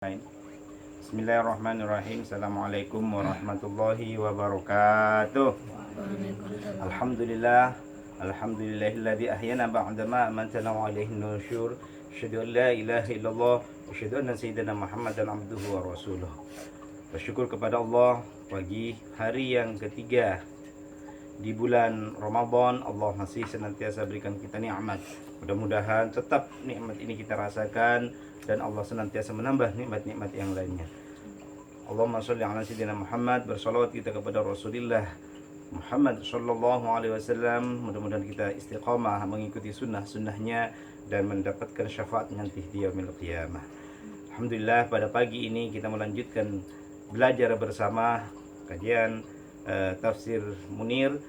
Bismillahirrahmanirrahim. Assalamualaikum warahmatullahi wabarakatuh. Alhamdulillah. Alhamdulillahilladzi ahyana ba'dama amantana wa alaihi nusyur. Asyhadu an la ilaha illallah wa asyhadu anna sayyidina Muhammadan abduhu wa rasuluh. Bersyukur kepada Allah pagi hari yang ketiga di bulan Ramadan. Allah masih senantiasa berikan kita nikmat. Mudah-mudahan tetap nikmat ini kita rasakan dan Allah senantiasa menambah nikmat-nikmat yang lainnya. Allahumma sholli ala sayyidina Muhammad. Bersalawat kita kepada Rasulullah Muhammad sallallahu alaihi wasallam. Mudah-mudahan kita istiqamah mengikuti sunnahnya dan mendapatkan syafaat nanti di yaumil qiyamah. Alhamdulillah, pada pagi ini kita melanjutkan belajar bersama kajian tafsir Munir.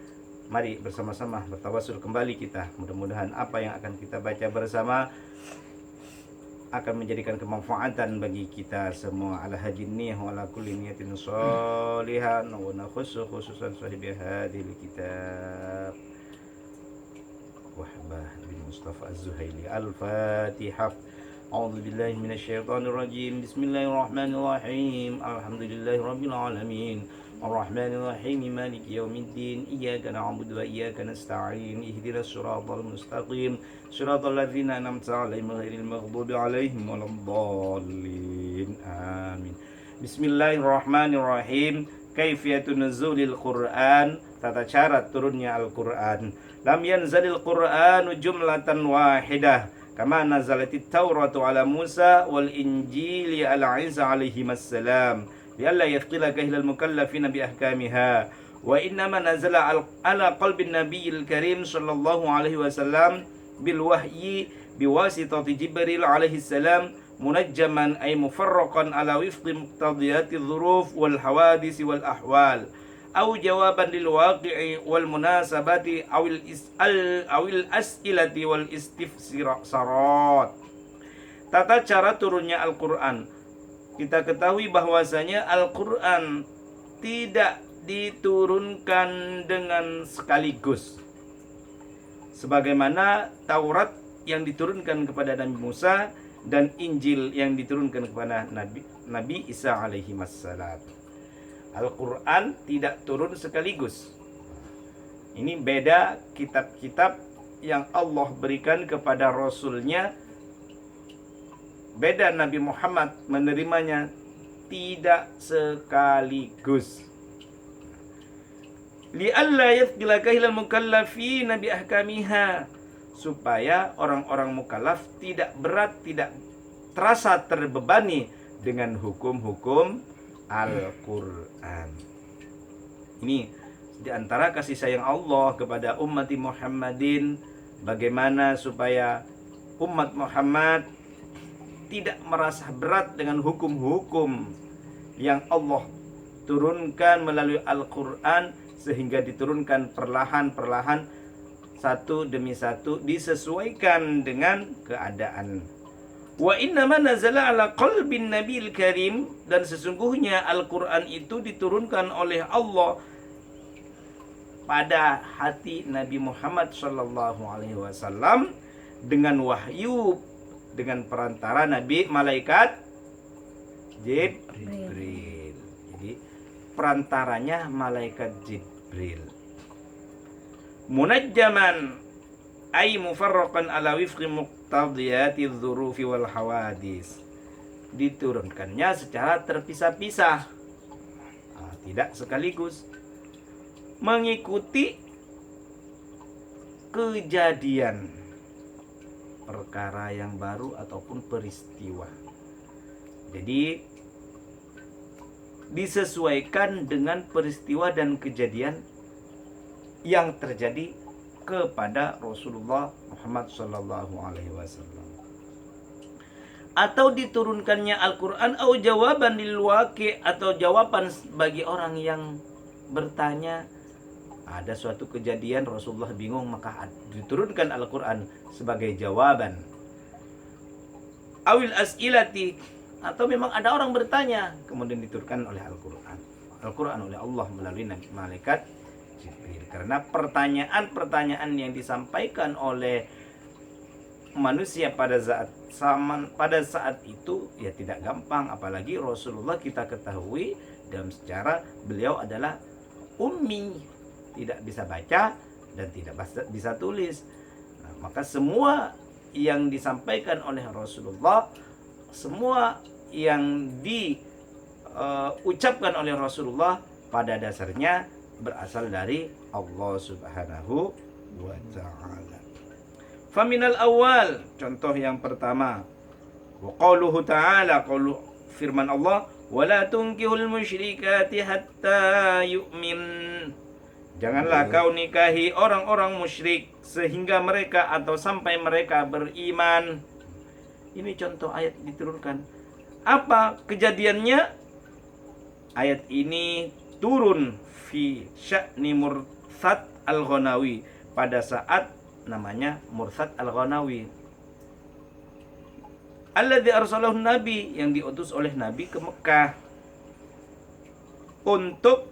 Mari bersama-sama bertawasul kembali kita. Mudah-mudahan apa yang akan kita baca bersama akan menjadikan kemanfaatan bagi kita semua. Ala hajin niyah wa ala kulli niyatin shalihan wa nakhussu khususan sahibi hadhil kitab Wahbah bin Mustafa Az-Zuhaili. Al-Fatihah. A'udzu billahi minasy syaithanir rajim. Bismillahirrahmanirrahim. Alhamdulillahi rabbil alamin. Ar-Rahmanir-Rahim. Maliki yaumiddin. Iyyaka na'budu wa iyyaka nasta'in. Ihdinas siratal mustaqim. Siratal ladzina an'amta 'alaihim ghairil maghdubi 'alaihim waladdallin. Amin. Bismillahirrahmanirrahim. Kaifiyatun nuzulil Qur'an. Tata cara turunnya Al-Qur'an. Lam yanzalil Qur'anu jumlatan wahidah kama nazalatit Tauratu ala Musa wal Injili ala Isa alaihi wassalam lialla yaftila kahilal mukallafina bi ahkamiha wa innama nazala ala qalbin nabiyil karim sallallahu alaihi wasallam bil wahyi biwasitati Jibril alaihi salam munajjaman ay mufarraqan ala wifqi muqtadiyati dhuruf wal hawadisi wal ahwal أو جوابا للواقع والمناسبات أو الأسئلة والاستفسارات. Tata cara turunnya Al-Quran. Kita ketahui bahwasanya Al-Quran tidak diturunkan dengan sekaligus, sebagaimana Taurat yang diturunkan kepada Nabi Musa dan Injil yang diturunkan kepada Nabi Isa alaihi wassalam. Al-Quran tidak turun sekaligus. Ini beda kitab-kitab yang Allah berikan kepada Rasulnya. Beda Nabi Muhammad menerimanya tidak sekaligus. Li'alla yathqila kahilal mukallafina bi ahkamiha, supaya orang-orang mukallaf tidak berat, tidak terasa terbebani dengan hukum-hukum Al-Quran. Ini diantara kasih sayang Allah kepada umat Muhammadin, bagaimana supaya umat Muhammad tidak merasa berat dengan hukum-hukum yang Allah turunkan melalui Al-Quran, sehingga diturunkan perlahan-perlahan satu demi satu disesuaikan dengan keadaan. Wa innama nazala ala qalbin nabiyil karim, dan sesungguhnya Al-Quran itu diturunkan oleh Allah pada hati Nabi Muhammad sallallahu alaihi wasallam dengan wahyu, dengan perantara Nabi malaikat Jibril. Jadi perantaranya malaikat Jibril. Munajjaman ay mufarraqan ala wifqi muqtadiyati dzurufi wal hawadis. Diturunkannya secara terpisah-pisah, tidak sekaligus, mengikuti kejadian perkara yang baru ataupun peristiwa. Jadi disesuaikan dengan peristiwa dan kejadian yang terjadi kepada Rasulullah Muhammad sallallahu alaihi wasallam. Atau diturunkannya Al-Quran atau jawaban lil waqi', atau jawaban bagi orang yang bertanya. Ada suatu kejadian Rasulullah bingung, maka diturunkan Al-Quran sebagai jawaban. Awil as'ilati, atau memang ada orang bertanya, kemudian diturunkan oleh Al-Quran. Al-Quran oleh Allah melalui malaikat Jibril. Karena pertanyaan-pertanyaan yang disampaikan oleh manusia pada saat itu ya tidak gampang, apalagi Rasulullah kita ketahui dalam sejarah beliau adalah ummi, tidak bisa baca dan tidak bisa tulis. Nah, maka semua yang disampaikan oleh Rasulullah, semua yang diucapkan oleh Rasulullah pada dasarnya berasal dari Allah Subhanahu wa ta'ala. Faminal awal, contoh yang pertama, wa qauluhu ta'ala, qaulu firman Allah, wala tunkihul musyrikati hatta yu'min. Janganlah kau nikahi orang-orang musyrik sehingga mereka atau sampai mereka beriman. Ini contoh ayat diturunkan. Apa kejadiannya? Ayat ini turun fi sya'ni Murthad al-Ghanawi, pada saat namanya Murthad al-Ghanawi, alladzi arsalahu Nabi, yang diutus oleh Nabi ke Mekah untuk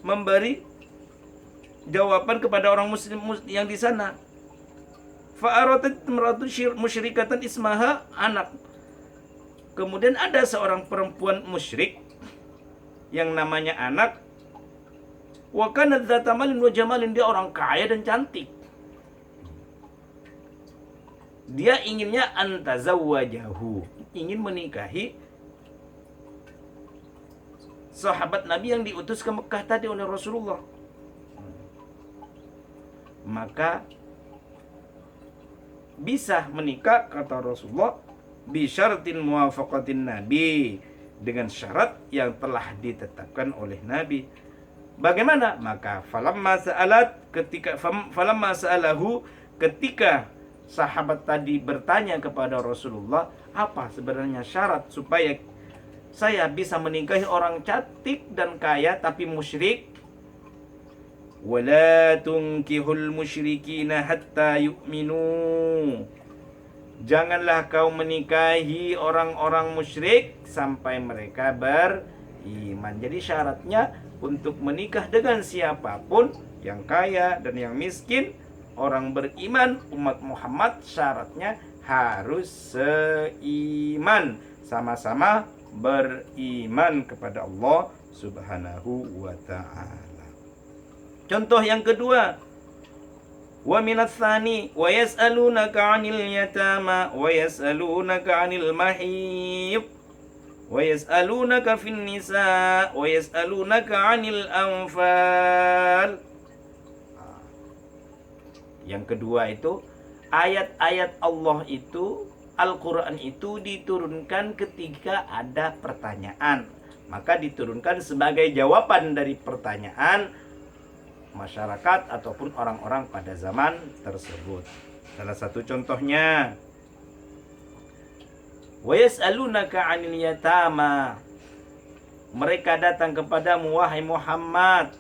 memberi jawaban kepada orang muslim yang di sana. Fa'aratat imra'atun musyrikatan ismaha anak. Kemudian ada seorang perempuan musyrik yang namanya Anak. Wa kanat dzata malin wa jamalin, dia orang kaya dan cantik. Dia inginnya antazawwajahu, ingin menikahi sahabat Nabi yang diutus ke Mekah tadi oleh Rasulullah. Maka bisa menikah, kata Rasulullah, bi syartin muwafaqatin Nabi, dengan syarat yang telah ditetapkan oleh Nabi. Bagaimana? Maka falamma sa'alahu, ketika sahabat tadi bertanya kepada Rasulullah, apa sebenarnya syarat supaya saya bisa menikahi orang cantik dan kaya tapi musyrik? Wala tunkihul musyrikina hatta yu'minu. Janganlah kau menikahi orang-orang musyrik sampai mereka beriman. Jadi syaratnya untuk menikah dengan siapapun, yang kaya dan yang miskin, orang beriman, umat Muhammad, syaratnya harus seiman, sama-sama beriman kepada Allah Subhanahu wa ta'ala. Contoh yang kedua, wa minats tsani wa yas'alunaka 'anil yatama wa yas'alunaka 'anil mahiyid wa yas'alunaka fin nisa wa yas'alunaka 'anil anfal. Yang kedua itu ayat-ayat Allah itu, Al-Quran itu diturunkan ketika ada pertanyaan, maka diturunkan sebagai jawaban dari pertanyaan masyarakat ataupun orang-orang pada zaman tersebut. Salah satu contohnya, wa yas'alunaka 'anil yatama, mereka datang kepadamu wahai Muhammad,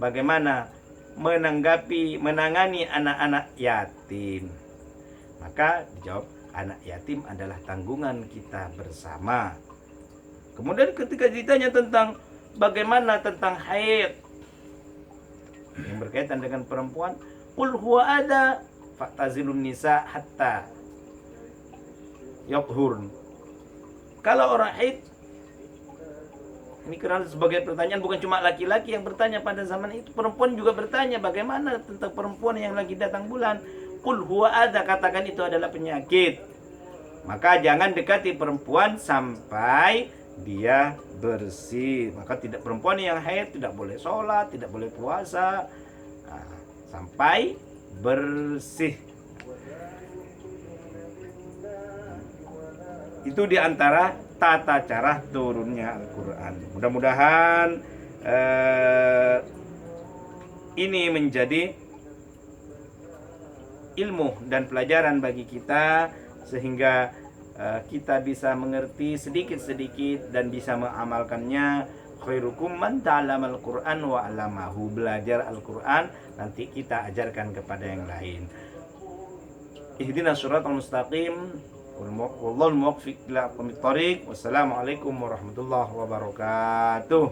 bagaimana menangani anak-anak yatim. Maka dijawab, anak yatim adalah tanggungan kita bersama. Kemudian ketika ditanya tentang bagaimana tentang haid yang berkaitan dengan perempuan, qul huwa ada fa'tazilun nisa hatta yathurn. Kalau orang haid, ini karena sebagai pertanyaan, bukan cuma laki-laki yang bertanya pada zaman itu, perempuan juga bertanya bagaimana tentang perempuan yang lagi datang bulan. Qul huwa ada, katakan itu adalah penyakit. Maka jangan dekati perempuan sampai dia bersih. Maka perempuan yang haid tidak boleh sholat, tidak boleh puasa, sampai bersih. Itu diantara tata cara turunnya Al-Quran. Mudah-mudahan ini menjadi ilmu dan pelajaran bagi kita, sehingga kita bisa mengerti sedikit-sedikit dan bisa mengamalkannya. Khairukum man ta'allamal Qur'an wa 'allamahu. Belajar Al-Quran, nanti kita ajarkan kepada yang lain. Ihdinas siratal mustaqim. Wallahul muwaffiq ila aqwamit thoriq. Wassalamualaikum warahmatullahi wabarakatuh.